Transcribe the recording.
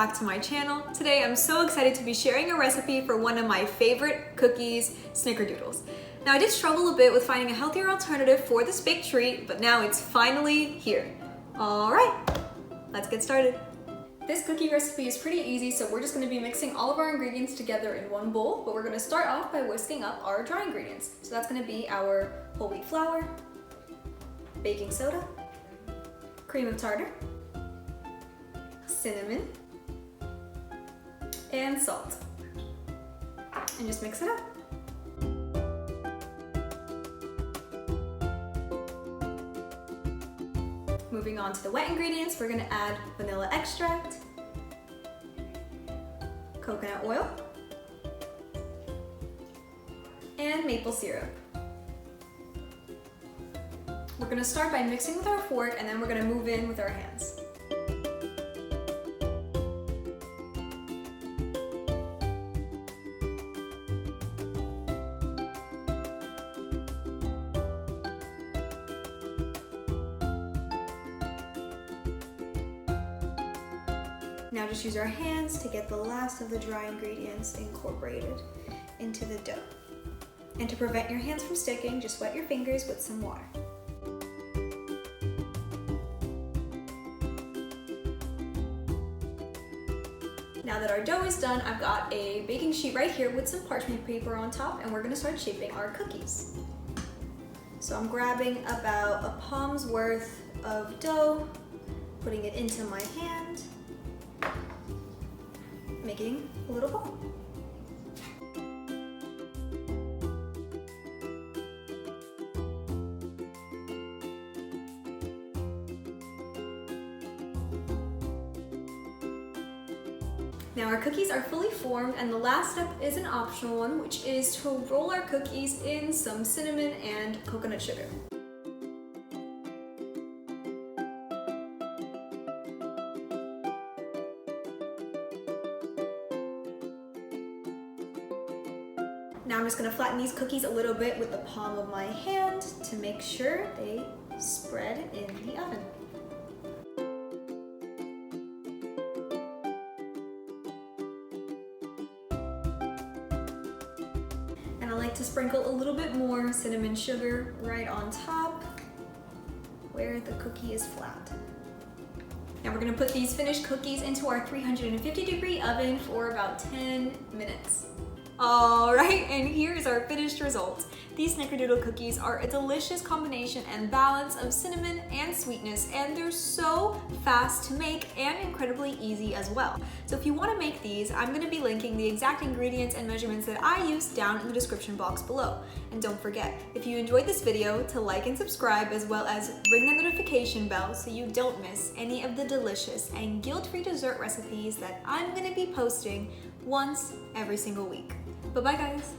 back to my channel. Today I'm so excited to be sharing a recipe for one of my favorite cookies, Snickerdoodles. Now I did struggle a bit with finding a healthier alternative for this baked treat, but now it's finally here. Alright, let's get started. This cookie recipe is pretty easy, so we're just going to be mixing all of our ingredients together in one bowl, but we're going to start off by whisking up our dry ingredients. So that's going to be our whole wheat flour, baking soda, cream of tartar, cinnamon, and salt. And just mix it up. Moving on to the wet ingredients, we're gonna add vanilla extract, coconut oil, and maple syrup. We're gonna start by mixing with our fork, and then we're gonna move in with our hands. Now just use our hands to get the last of the dry ingredients incorporated into the dough. And to prevent your hands from sticking, just wet your fingers with some water. Now that our dough is done, I've got a baking sheet right here with some parchment paper on top, and we're gonna start shaping our cookies. So I'm grabbing about a palm's worth of dough, putting it into my hand, making a little ball. Now our cookies are fully formed, and the last step is an optional one, which is to roll our cookies in some cinnamon and coconut sugar. Now I'm just going to flatten these cookies a little bit with the palm of my hand to make sure they spread in the oven. And I like to sprinkle a little bit more cinnamon sugar right on top where the cookie is flat. Now we're going to put these finished cookies into our 350-degree oven for about 10 minutes. Alright, and here's our finished result. These Snickerdoodle cookies are a delicious combination and balance of cinnamon and sweetness, and they're so fast to make and incredibly easy as well. So if you want to make these, I'm going to be linking the exact ingredients and measurements that I used down in the description box below. And don't forget, if you enjoyed this video, to like and subscribe, as well as ring the notification bell so you don't miss any of the delicious and guilt-free dessert recipes that I'm going to be posting once every single week. Bye-bye, guys.